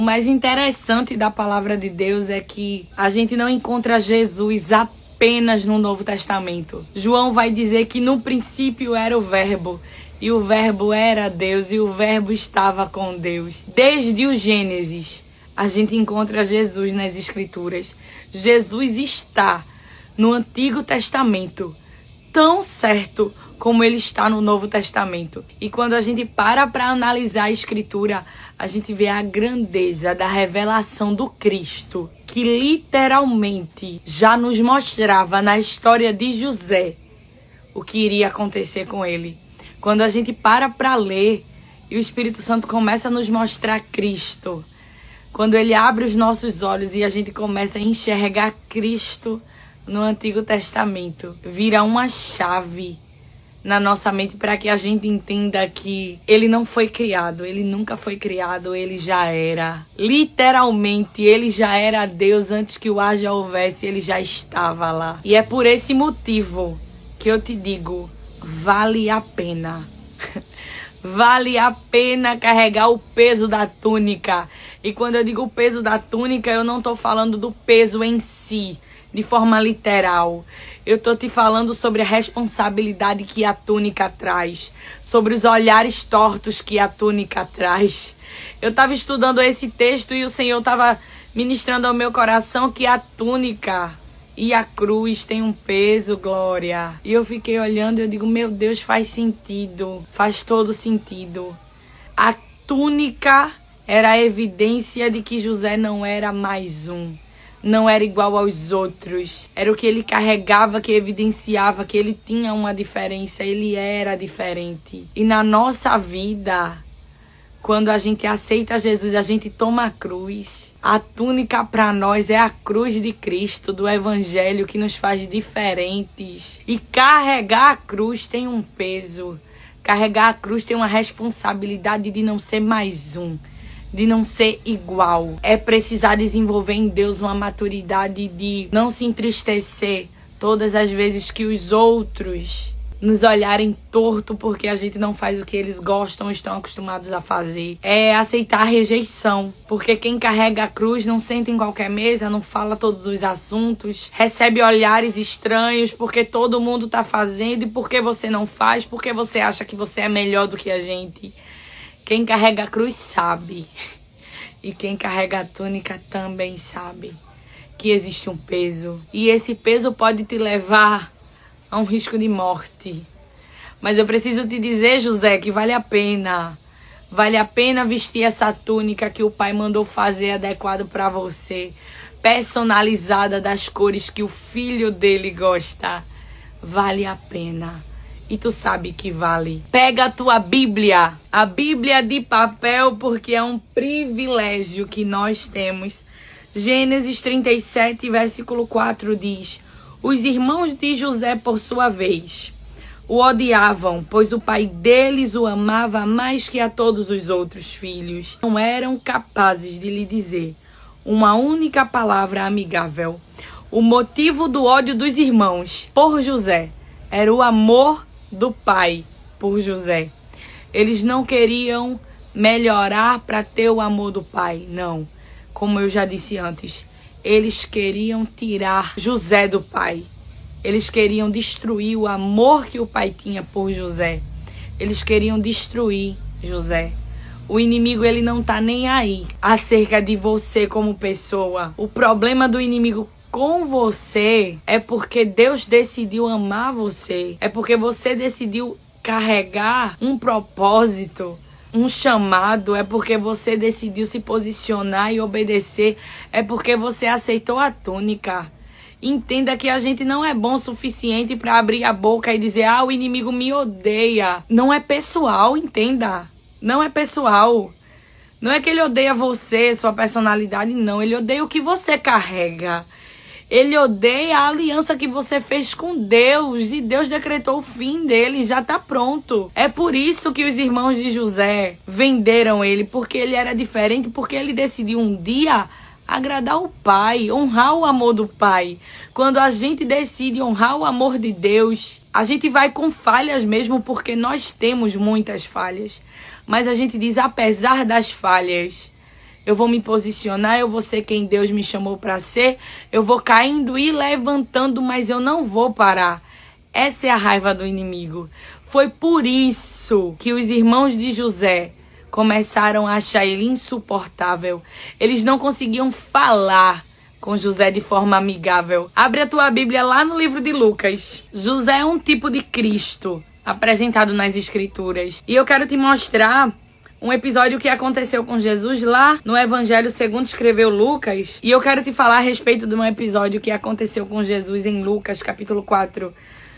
O mais interessante da palavra de Deus é que a gente não encontra Jesus apenas no Novo Testamento. João vai dizer que no princípio era o Verbo, e o Verbo era Deus, e o Verbo estava com Deus. Desde o Gênesis, a gente encontra Jesus nas Escrituras. Jesus está no Antigo Testamento, tão certo como ele está no Novo Testamento. E quando a gente para analisar a Escritura, a gente vê a grandeza da revelação do Cristo, que literalmente já nos mostrava na história de José o que iria acontecer com ele. Quando a gente para ler e o Espírito Santo começa a nos mostrar Cristo, quando ele abre os nossos olhos e a gente começa a enxergar Cristo no Antigo Testamento, vira uma chave na nossa mente para que a gente entenda que ele não foi criado, ele nunca foi criado, ele já era. Literalmente, ele já era Deus antes que o haja houvesse, ele já estava lá. E é por esse motivo que eu te digo, vale a pena. Vale a pena carregar o peso da túnica. E quando eu digo o peso da túnica, eu não estou falando do peso em si, de forma literal. Eu tô te falando sobre a responsabilidade que a túnica traz, sobre os olhares tortos que a túnica traz. Eu tava estudando esse texto e o Senhor tava ministrando ao meu coração que a túnica e a cruz têm um peso, Glória. E eu fiquei olhando e eu digo, meu Deus, faz sentido, faz todo sentido. A túnica era a evidência de que José não era mais um. Não era igual aos outros. Era o que ele carregava que evidenciava que ele tinha uma diferença. Ele era diferente. E na nossa vida, quando a gente aceita Jesus, a gente toma a cruz. A túnica para nós é a cruz de Cristo, do Evangelho, que nos faz diferentes. E carregar a cruz tem um peso. Carregar a cruz tem uma responsabilidade de não ser mais um, de não ser igual. É precisar desenvolver em Deus uma maturidade de não se entristecer todas as vezes que os outros nos olharem torto porque a gente não faz o que eles gostam ou estão acostumados a fazer. É aceitar a rejeição, porque quem carrega a cruz não senta em qualquer mesa, não fala todos os assuntos, recebe olhares estranhos porque todo mundo tá fazendo e porque você não faz, porque você acha que você é melhor do que a gente. Quem carrega a cruz sabe, e quem carrega a túnica também sabe que existe um peso. E esse peso pode te levar a um risco de morte. Mas eu preciso te dizer, José, que vale a pena. Vale a pena vestir essa túnica que o pai mandou fazer adequado para você, personalizada das cores que o filho dele gosta. Vale a pena. E tu sabe que vale. Pega a tua Bíblia, a Bíblia de papel, porque é um privilégio que nós temos. Gênesis 37, versículo 4 diz: os irmãos de José, por sua vez, o odiavam, pois o pai deles o amava mais que a todos os outros filhos. Não eram capazes de lhe dizer uma única palavra amigável. O motivo do ódio dos irmãos por José era o amor do pai por José. Eles não queriam melhorar para ter o amor do pai, não. Como eu já disse antes, eles queriam tirar José do pai. Eles queriam destruir o amor que o pai tinha por José. Eles queriam destruir José. O inimigo, ele não tá nem aí acerca de você como pessoa. O problema do inimigo com você é porque Deus decidiu amar você. É porque você decidiu carregar um propósito, um chamado. É porque você decidiu se posicionar e obedecer. É porque você aceitou a túnica. Entenda que a gente não é bom o suficiente para abrir a boca e dizer: ah, o inimigo me odeia. Não é pessoal, entenda. Não é pessoal. Não é que ele odeia você, sua personalidade, não. Ele odeia o que você carrega. Ele odeia a aliança que você fez com Deus. E Deus decretou o fim dele, já está pronto. É por isso que os irmãos de José venderam ele. Porque ele era diferente, porque ele decidiu um dia agradar o pai, honrar o amor do pai. Quando a gente decide honrar o amor de Deus, a gente vai com falhas mesmo, porque nós temos muitas falhas. Mas a gente diz: apesar das falhas, eu vou me posicionar, eu vou ser quem Deus me chamou para ser, eu vou caindo e levantando, mas eu não vou parar. Essa é a raiva do inimigo. Foi por isso que os irmãos de José começaram a achar ele insuportável. Eles não conseguiam falar com José de forma amigável. Abre a tua Bíblia lá no livro de Lucas. José é um tipo de Cristo apresentado nas Escrituras. E eu quero te mostrar um episódio que aconteceu com Jesus lá no Evangelho segundo escreveu Lucas. E eu quero te falar a respeito de um episódio que aconteceu com Jesus em Lucas, capítulo 4,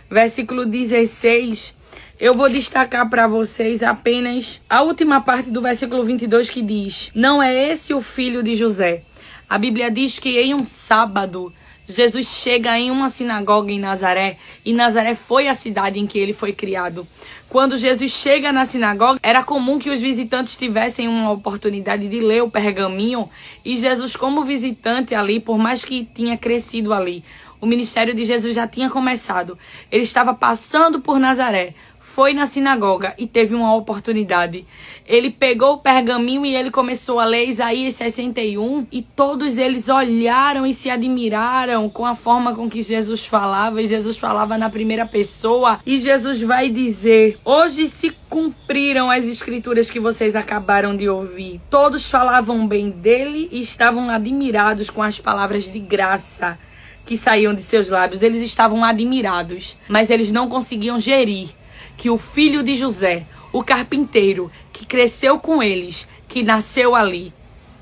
versículo 16. Eu vou destacar para vocês apenas a última parte do versículo 22 que diz: não é esse o filho de José? A Bíblia diz que em um sábado, Jesus chega em uma sinagoga em Nazaré, e Nazaré foi a cidade em que ele foi criado. Quando Jesus chega na sinagoga, era comum que os visitantes tivessem uma oportunidade de ler o pergaminho, e Jesus, como visitante ali, por mais que tinha crescido ali, o ministério de Jesus já tinha começado. Ele estava passando por Nazaré, foi na sinagoga e teve uma oportunidade. Ele pegou o pergaminho e ele começou a ler Isaías 61, e todos eles olharam e se admiraram com a forma com que Jesus falava, e Jesus falava na primeira pessoa, e Jesus vai dizer: hoje se cumpriram as escrituras que vocês acabaram de ouvir. Todos falavam bem dele e estavam admirados com as palavras de graça que saíam de seus lábios. Eles estavam admirados, mas eles não conseguiam gerir que o filho de José, o carpinteiro, que cresceu com eles, que nasceu ali,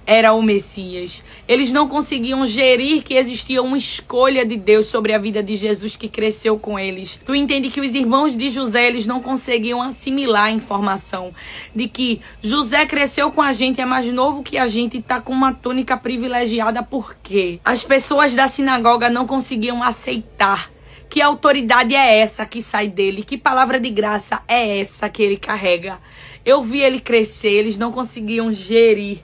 era o Messias. Eles não conseguiam gerir que existia uma escolha de Deus sobre a vida de Jesus que cresceu com eles. Tu entende que os irmãos de José, eles não conseguiam assimilar a informação de que José cresceu com a gente, é mais novo que a gente e tá com uma túnica privilegiada. Por quê? As pessoas da sinagoga não conseguiam aceitar que autoridade é essa que sai dele, que palavra de graça é essa que ele carrega. Eu vi ele crescer, eles não conseguiam gerir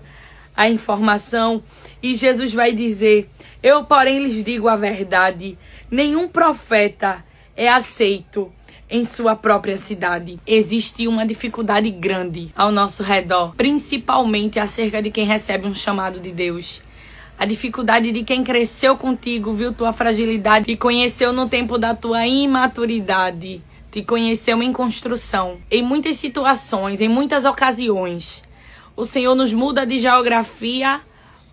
a informação, e Jesus vai dizer: eu, porém, lhes digo a verdade, nenhum profeta é aceito em sua própria cidade. Existe uma dificuldade grande ao nosso redor, principalmente acerca de quem recebe um chamado de Deus. A dificuldade de quem cresceu contigo, viu tua fragilidade, te conheceu no tempo da tua imaturidade, te conheceu em construção. Em muitas situações, em muitas ocasiões, o Senhor nos muda de geografia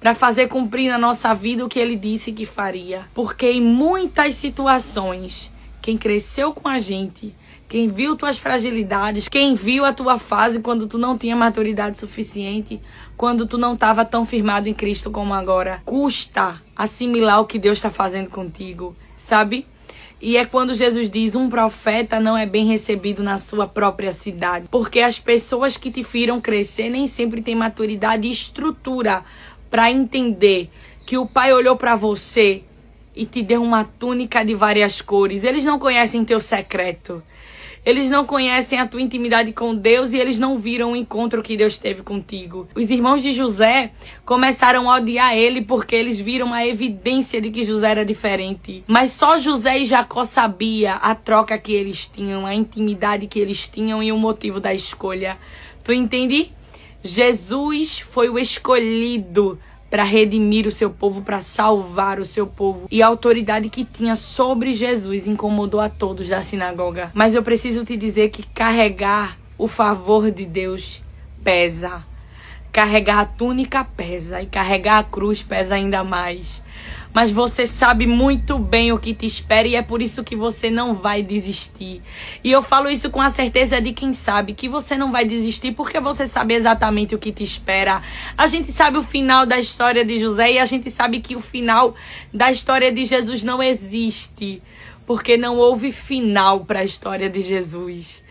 para fazer cumprir na nossa vida o que Ele disse que faria. Porque em muitas situações, quem cresceu com a gente, quem viu tuas fragilidades, quem viu a tua fase quando tu não tinha maturidade suficiente, quando tu não estava tão firmado em Cristo como agora, custa assimilar o que Deus está fazendo contigo, sabe? E é quando Jesus diz: um profeta não é bem recebido na sua própria cidade. Porque as pessoas que te viram crescer nem sempre têm maturidade e estrutura para entender que o Pai olhou para você e te deu uma túnica de várias cores. Eles não conhecem teu secreto. Eles não conhecem a tua intimidade com Deus, e eles não viram o encontro que Deus teve contigo. Os irmãos de José começaram a odiar ele porque eles viram a evidência de que José era diferente. Mas só José e Jacó sabiam a troca que eles tinham, a intimidade que eles tinham e o motivo da escolha. Tu entende? Jesus foi o escolhido para redimir o seu povo, para salvar o seu povo. E a autoridade que tinha sobre Jesus incomodou a todos da sinagoga. Mas eu preciso te dizer que carregar o favor de Deus pesa. Carregar a túnica pesa, e carregar a cruz pesa ainda mais. Mas você sabe muito bem o que te espera, e é por isso que você não vai desistir. E eu falo isso com a certeza de quem sabe que você não vai desistir, porque você sabe exatamente o que te espera. A gente sabe o final da história de José, e a gente sabe que o final da história de Jesus não existe, porque não houve final para a história de Jesus.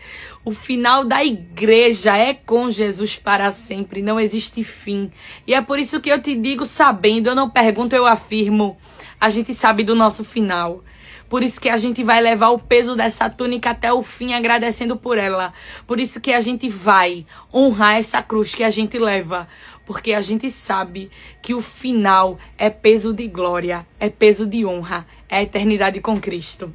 O final da igreja é com Jesus para sempre, não existe fim. E é por isso que eu te digo sabendo, eu não pergunto, eu afirmo. A gente sabe do nosso final. Por isso que a gente vai levar o peso dessa túnica até o fim, agradecendo por ela. Por isso que a gente vai honrar essa cruz que a gente leva. Porque a gente sabe que o final é peso de glória, é peso de honra, é a eternidade com Cristo.